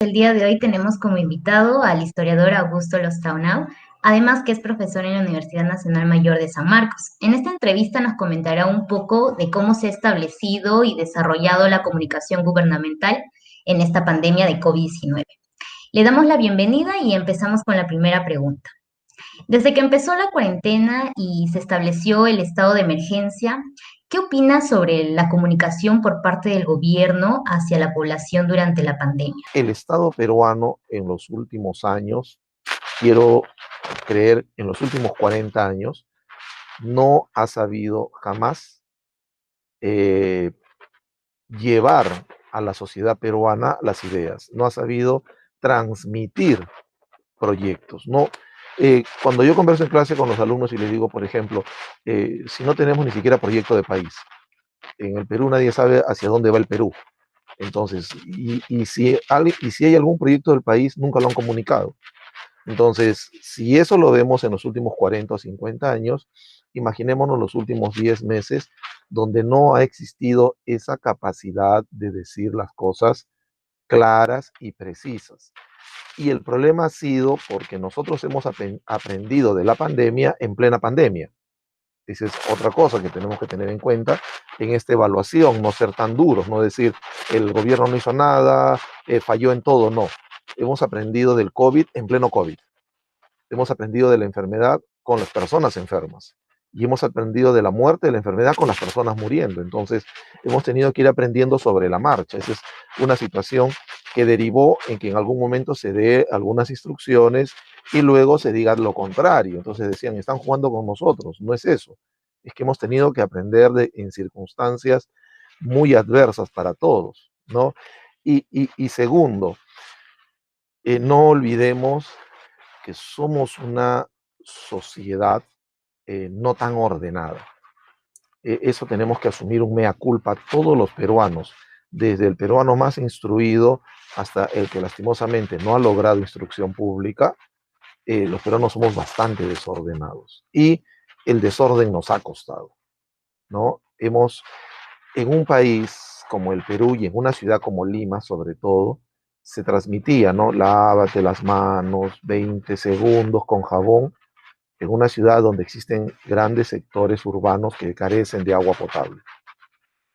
El día de hoy tenemos como invitado al historiador Augusto Lostaunau, además que es profesor en la Universidad Nacional Mayor de San Marcos. En esta entrevista nos comentará un poco de cómo se ha establecido y desarrollado la comunicación gubernamental en esta pandemia de COVID-19. Le damos la bienvenida y empezamos con la primera pregunta. Desde que empezó la cuarentena y se estableció el estado de emergencia, ¿qué opina sobre la comunicación por parte del gobierno hacia la población durante la pandemia? El Estado peruano en los últimos años, quiero creer en los últimos 40 años, no ha sabido jamás eh, llevar a la sociedad peruana las ideas, no ha sabido transmitir proyectos. No, cuando yo converso en clase con los alumnos y les digo, por ejemplo, si no tenemos ni siquiera proyecto de país, en el Perú nadie sabe hacia dónde va el Perú. Entonces, y si hay algún proyecto del país, nunca lo han comunicado. Entonces, si eso lo vemos en los últimos 40 o 50 años, imaginémonos los últimos 10 meses donde no ha existido esa capacidad de decir las cosas claras y precisas. Y el problema ha sido porque nosotros hemos aprendido de la pandemia en plena pandemia. Esa es otra cosa que tenemos que tener en cuenta en esta evaluación, no ser tan duros, no decir el gobierno no hizo nada, falló en todo, no. Hemos aprendido del COVID en pleno COVID. Hemos aprendido de la enfermedad con las personas enfermas. Y hemos aprendido de la muerte de la enfermedad con las personas muriendo. Entonces, hemos tenido que ir aprendiendo sobre la marcha. Esa es una situación que derivó en que en algún momento se dé algunas instrucciones y luego se diga lo contrario. Entonces decían, están jugando con nosotros. No es eso. Es que hemos tenido que aprender en circunstancias muy adversas para todos, ¿no? Y segundo, no olvidemos que somos una sociedad no tan ordenada. Eso tenemos que asumir un mea culpa todos los peruanos, desde el peruano más instruido hasta el que lastimosamente no ha logrado instrucción pública. Los peruanos somos bastante desordenados y el desorden nos ha costado, ¿no? En un país como el Perú y en una ciudad como Lima, sobre todo, se transmitía, ¿no? Lávate las manos 20 segundos con jabón, en una ciudad donde existen grandes sectores urbanos que carecen de agua potable.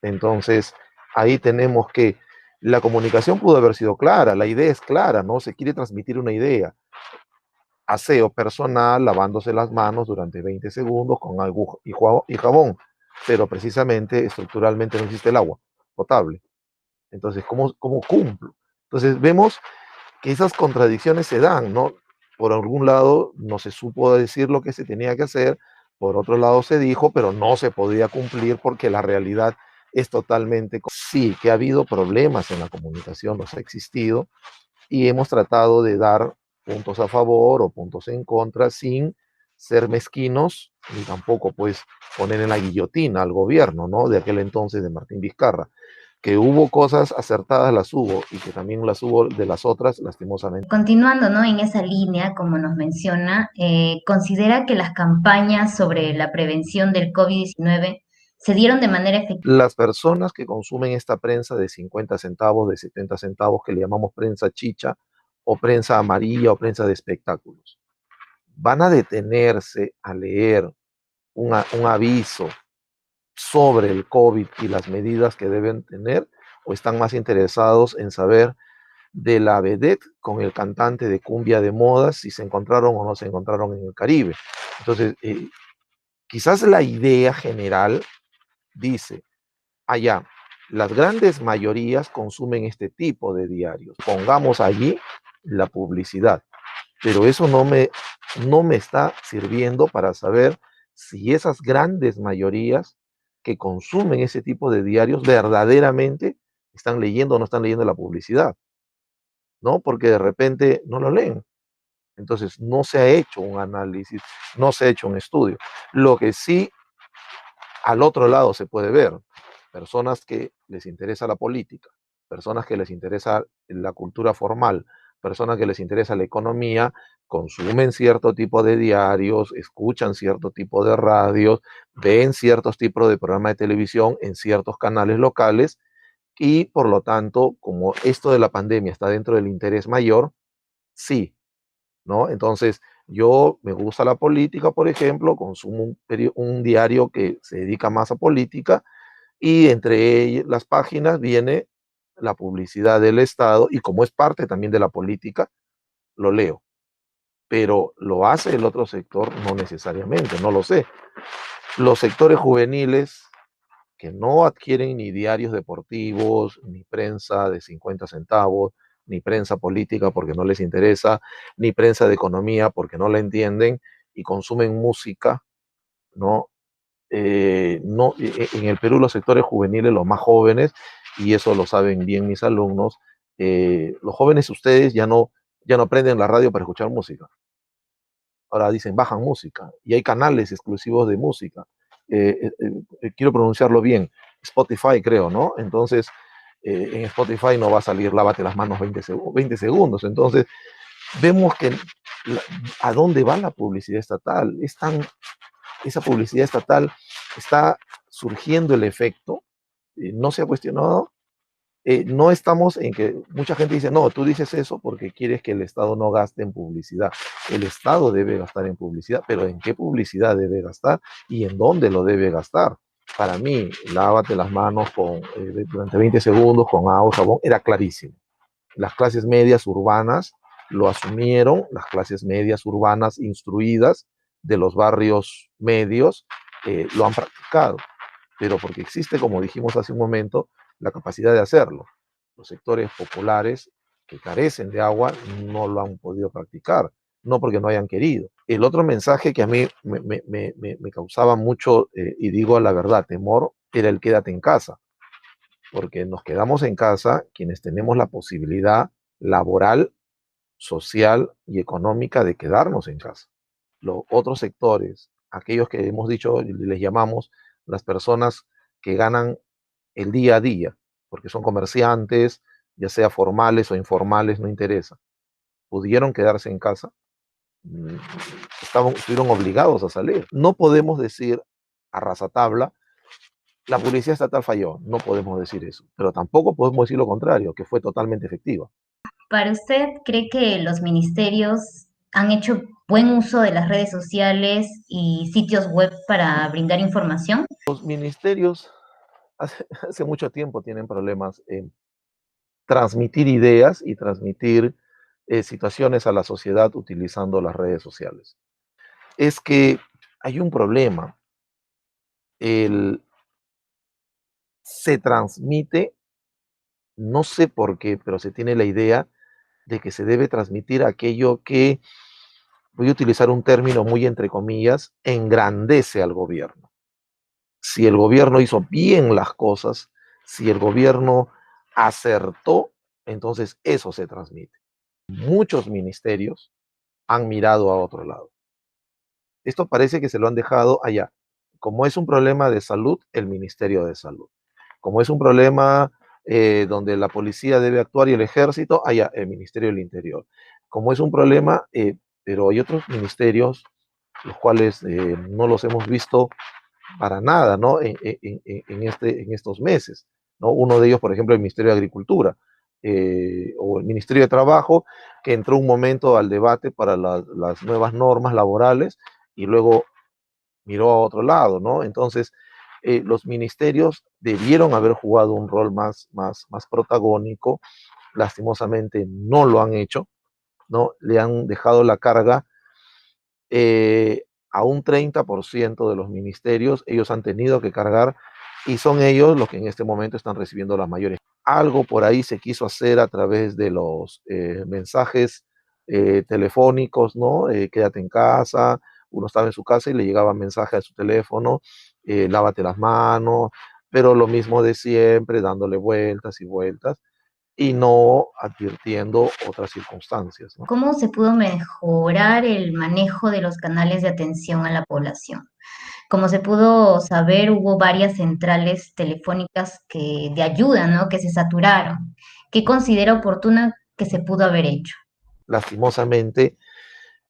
Entonces, ahí tenemos que la comunicación pudo haber sido clara, la idea es clara, ¿no? Se quiere transmitir una idea. Aseo personal, lavándose las manos durante 20 segundos con agua y jabón, pero precisamente estructuralmente no existe el agua potable. Entonces, ¿cómo cumplo? Entonces, vemos que esas contradicciones se dan, ¿no? Por algún lado no se supo decir lo que se tenía que hacer, por otro lado se dijo, pero no se podía cumplir porque la realidad es totalmente... Sí, que ha habido problemas en la comunicación, los ha existido, y hemos tratado de dar puntos a favor o puntos en contra sin ser mezquinos, ni tampoco pues poner en la guillotina al gobierno, ¿no? De aquel entonces de Martín Vizcarra. Que hubo cosas acertadas, las hubo, y que también las hubo de las otras, lastimosamente. Continuando, ¿no? En esa línea, como nos menciona, ¿considera que las campañas sobre la prevención del COVID-19 se dieron de manera efectiva? Las personas que consumen esta prensa de 50 centavos, de 70 centavos, que le llamamos prensa chicha, o prensa amarilla, o prensa de espectáculos, van a detenerse a leer un aviso sobre el COVID y las medidas que deben tener, o están más interesados en saber de la vedette con el cantante de cumbia de moda, si se encontraron o no se encontraron en el Caribe. Entonces, quizás la idea general dice, allá, las grandes mayorías consumen este tipo de diarios, pongamos allí la publicidad, pero eso no me está sirviendo para saber si esas grandes mayorías que consumen ese tipo de diarios verdaderamente están leyendo o no están leyendo la publicidad, ¿no? Porque de repente no lo leen. Entonces, no se ha hecho un análisis, no se ha hecho un estudio. Lo que sí al otro lado se puede ver, personas que les interesa la política, personas que les interesa la cultura formal, personas que les interesa la economía, consumen cierto tipo de diarios, escuchan cierto tipo de radios, ven ciertos tipos de programas de televisión en ciertos canales locales Y por lo tanto, como esto de la pandemia está dentro del interés mayor, sí, ¿no? Entonces, yo me gusta la política, por ejemplo, consumo un diario que se dedica más a política y entre las páginas viene la publicidad del Estado y como es parte también de la política, lo leo. Pero lo hace el otro sector, no necesariamente, no lo sé. Los sectores juveniles que no adquieren ni diarios deportivos, ni prensa de 50 centavos, ni prensa política porque no les interesa, ni prensa de economía porque no la entienden y consumen música, ¿no? No en el Perú los sectores juveniles, los más jóvenes, y eso lo saben bien mis alumnos, los jóvenes ustedes ya no prenden la radio para escuchar música. Ahora dicen bajan música y hay canales exclusivos de música. Quiero pronunciarlo bien, Spotify creo, ¿no? Entonces, en Spotify no va a salir lávate las manos 20 segundos. Entonces, vemos que a dónde va la publicidad estatal. Esa publicidad estatal está surgiendo el efecto, no se ha cuestionado. No estamos en que mucha gente dice, no, tú dices eso porque quieres que el Estado no gaste en publicidad. El Estado debe gastar en publicidad, pero ¿en qué publicidad debe gastar y en dónde lo debe gastar? Para mí, lávate las manos durante 20 segundos con agua y jabón, era clarísimo. Las clases medias urbanas lo asumieron, las clases medias urbanas instruidas de los barrios medios lo han practicado, pero porque existe, como dijimos hace un momento, la capacidad de hacerlo. Los sectores populares que carecen de agua no lo han podido practicar, no porque no hayan querido. El otro mensaje que a mí me causaba mucho, y digo la verdad, temor, era el quédate en casa, porque nos quedamos en casa quienes tenemos la posibilidad laboral, social y económica de quedarnos en casa. Los otros sectores, aquellos que hemos dicho, les llamamos las personas que ganan el día a día, porque son comerciantes, ya sea formales o informales, no interesa, pudieron quedarse en casa, mm, estuvieron obligados a salir. No podemos decir a rajatabla, la policía estatal falló, no podemos decir eso, pero tampoco podemos decir lo contrario, que fue totalmente efectiva. ¿Para usted cree que los ministerios han hecho buen uso de las redes sociales y sitios web para brindar información? Los ministerios hace mucho tiempo tienen problemas en transmitir ideas y transmitir situaciones a la sociedad utilizando las redes sociales. Es que hay un problema. El, Se transmite, no sé por qué, pero se tiene la idea de que se debe transmitir aquello que, voy a utilizar un término muy entre comillas, engrandece al gobierno. Si el gobierno hizo bien las cosas, si el gobierno acertó, entonces eso se transmite. Muchos ministerios han mirado a otro lado. Esto parece que se lo han dejado allá. Como es un problema de salud, el Ministerio de Salud. Como es un problema donde la policía debe actuar y el ejército, allá el Ministerio del Interior. Como es un problema, pero hay otros ministerios, los cuales no los hemos visto para nada, ¿no? En estos meses, ¿no? Uno de ellos, por ejemplo, el Ministerio de Agricultura o el Ministerio de Trabajo, que entró un momento al debate para las nuevas normas laborales y luego miró a otro lado, ¿no? Entonces, los ministerios debieron haber jugado un rol más protagónico, lastimosamente no lo han hecho, ¿no? Le han dejado la carga a un 30% de los ministerios, ellos han tenido que cargar y son ellos los que en este momento están recibiendo las mayores. Algo por ahí se quiso hacer a través de los mensajes telefónicos, ¿no? Quédate en casa, uno estaba en su casa y le llegaba mensaje a su teléfono, lávate las manos, pero lo mismo de siempre, dándole vueltas y vueltas y no advirtiendo otras circunstancias, ¿no? ¿Cómo se pudo mejorar el manejo de los canales de atención a la población? Como se pudo saber, hubo varias centrales telefónicas de ayuda, ¿no? Que se saturaron. ¿Qué considera oportuna que se pudo haber hecho? Lastimosamente,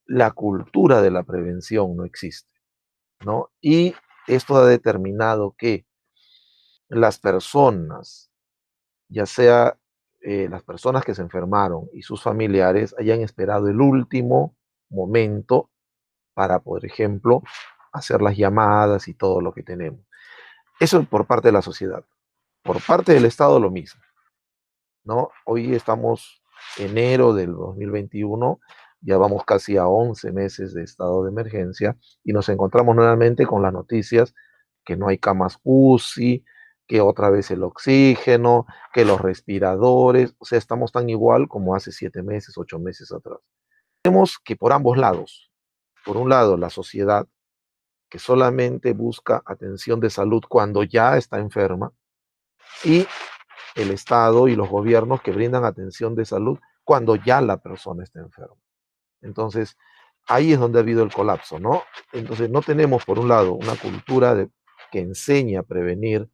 la cultura de la prevención no existe, ¿no? Y esto ha determinado que las personas ya sea las personas que se enfermaron y sus familiares hayan esperado el último momento para, por ejemplo, hacer las llamadas y todo lo que tenemos. Eso por parte de la sociedad. Por parte del Estado lo mismo, ¿no? Hoy estamos enero del 2021, ya vamos casi a 11 meses de estado de emergencia y nos encontramos nuevamente con las noticias que no hay camas UCI, que otra vez el oxígeno, que los respiradores, o sea, estamos tan igual como hace 7 meses, 8 meses atrás. Vemos que por ambos lados, por un lado la sociedad que solamente busca atención de salud cuando ya está enferma y el Estado y los gobiernos que brindan atención de salud cuando ya la persona está enferma. Entonces, ahí es donde ha habido el colapso, ¿no? Entonces, no tenemos, por un lado, una cultura que enseña a prevenir,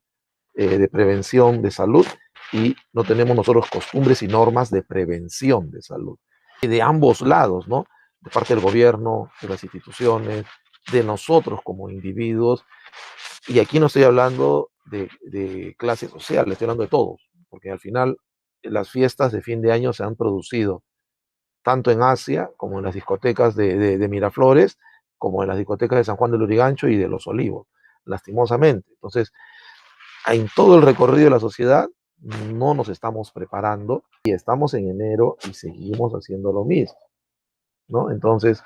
de prevención de salud, y no tenemos nosotros costumbres y normas de prevención de salud. Y de ambos lados, ¿no? De parte del gobierno, de las instituciones, de nosotros como individuos. Y aquí no estoy hablando de clase social, estoy hablando de todos, porque al final las fiestas de fin de año se han producido tanto en Asia como en las discotecas de Miraflores, como en las discotecas de San Juan del Lurigancho y de Los Olivos, lastimosamente. Entonces, en todo el recorrido de la sociedad no nos estamos preparando y estamos en enero y seguimos haciendo lo mismo, ¿no? Entonces,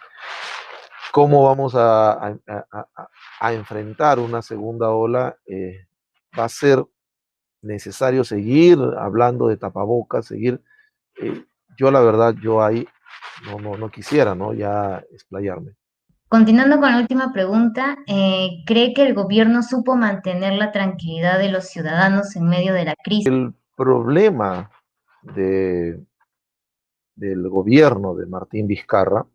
¿cómo vamos a enfrentar una segunda ola? Va a ser necesario seguir hablando de tapabocas, seguir, eh, yo la verdad, yo ahí no quisiera, ¿no? Ya explayarme. Continuando con la última pregunta, ¿cree que el gobierno supo mantener la tranquilidad de los ciudadanos en medio de la crisis? El problema de, del gobierno de Martín Vizcarra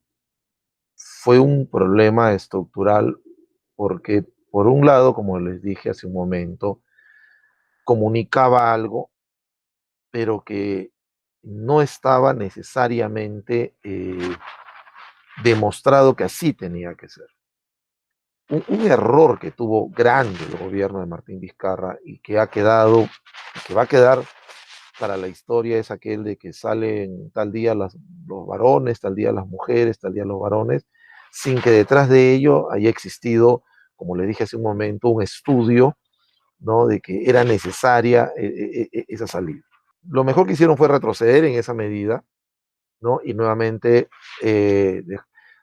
fue un problema estructural porque, por un lado, como les dije hace un momento, comunicaba algo, pero que no estaba necesariamente demostrado que así tenía que ser. Un error que tuvo grande el gobierno de Martín Vizcarra y que ha quedado, que va a quedar para la historia, es aquel de que salen tal día los varones, tal día las mujeres, tal día los varones, sin que detrás de ello haya existido, como le dije hace un momento, un estudio, ¿no? De que era necesaria esa salida. Lo mejor que hicieron fue retroceder en esa medida, ¿no? Y nuevamente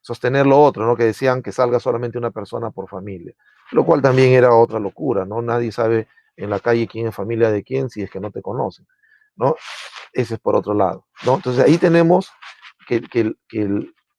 sostener lo otro, ¿no? Que decían que salga solamente una persona por familia, lo cual también era otra locura, ¿no? Nadie sabe en la calle quién es familia de quién si es que no te conocen, ¿no? Ese es por otro lado, ¿no? Entonces ahí tenemos que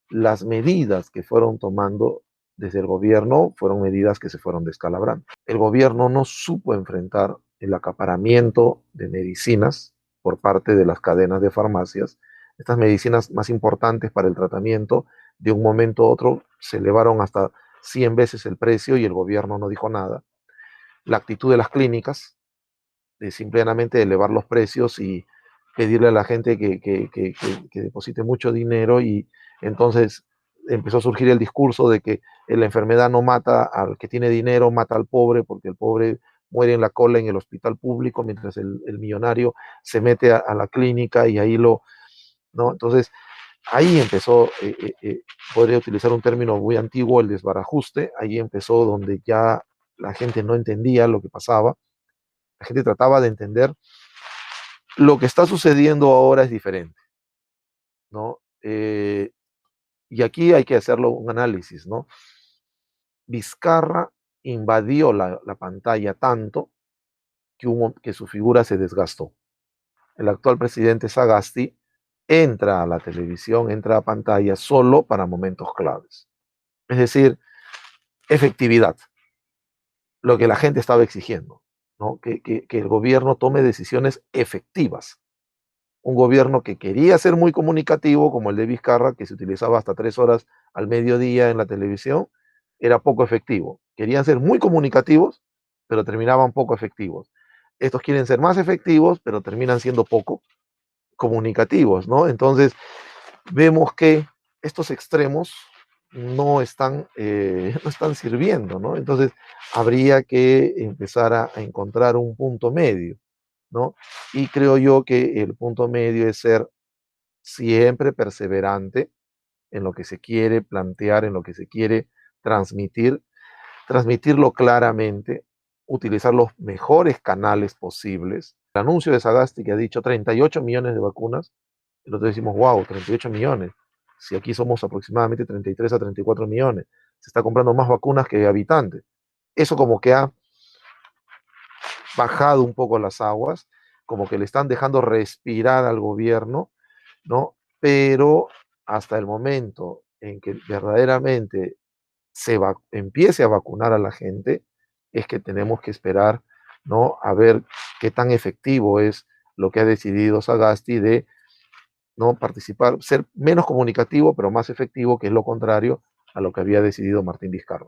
las medidas que fueron tomando desde el gobierno fueron medidas que se fueron descalabrando. El gobierno no supo enfrentar el acaparamiento de medicinas por parte de las cadenas de farmacias. Estas medicinas más importantes para el tratamiento, de un momento a otro se elevaron hasta 100 veces el precio y el gobierno no dijo nada. La actitud de las clínicas, de simplemente elevar los precios y pedirle a la gente que deposite mucho dinero, y entonces empezó a surgir el discurso de que la enfermedad no mata al que tiene dinero, mata al pobre, porque el pobre muere en la cola en el hospital público, mientras el millonario se mete a la clínica y ahí lo, ¿no? Entonces, ahí empezó, podría utilizar un término muy antiguo, el desbarajuste, ahí empezó donde ya la gente no entendía lo que pasaba, la gente trataba de entender lo que está sucediendo ahora es diferente, ¿no? Y aquí hay que hacerlo un análisis, ¿no? Vizcarra invadió la pantalla tanto que su figura se desgastó. El actual presidente Sagasti entra a la televisión, entra a pantalla solo para momentos claves. Es decir, efectividad, lo que la gente estaba exigiendo, ¿no? Que el gobierno tome decisiones efectivas. Un gobierno que quería ser muy comunicativo, como el de Vizcarra, que se utilizaba hasta 3 horas al mediodía en la televisión, era poco efectivo. Querían ser muy comunicativos, pero terminaban poco efectivos. Estos quieren ser más efectivos, pero terminan siendo poco comunicativos, ¿no? Entonces, vemos que estos extremos no están sirviendo, ¿no? Entonces, habría que empezar a encontrar un punto medio. ¿no? Y creo yo que el punto medio es ser siempre perseverante en lo que se quiere plantear, en lo que se quiere transmitir, transmitirlo claramente, utilizar los mejores canales posibles. El anuncio de Sagasti que ha dicho 38 millones de vacunas, nosotros decimos, wow, 38 millones. Si aquí somos aproximadamente 33 a 34 millones, se está comprando más vacunas que habitantes. Eso como que ha bajado un poco las aguas, como que le están dejando respirar al gobierno, ¿no? Pero hasta el momento en que verdaderamente empiece a vacunar a la gente, es que tenemos que esperar, ¿no? A ver qué tan efectivo es lo que ha decidido Sagasti de no participar, ser menos comunicativo, pero más efectivo, que es lo contrario a lo que había decidido Martín Vizcarra.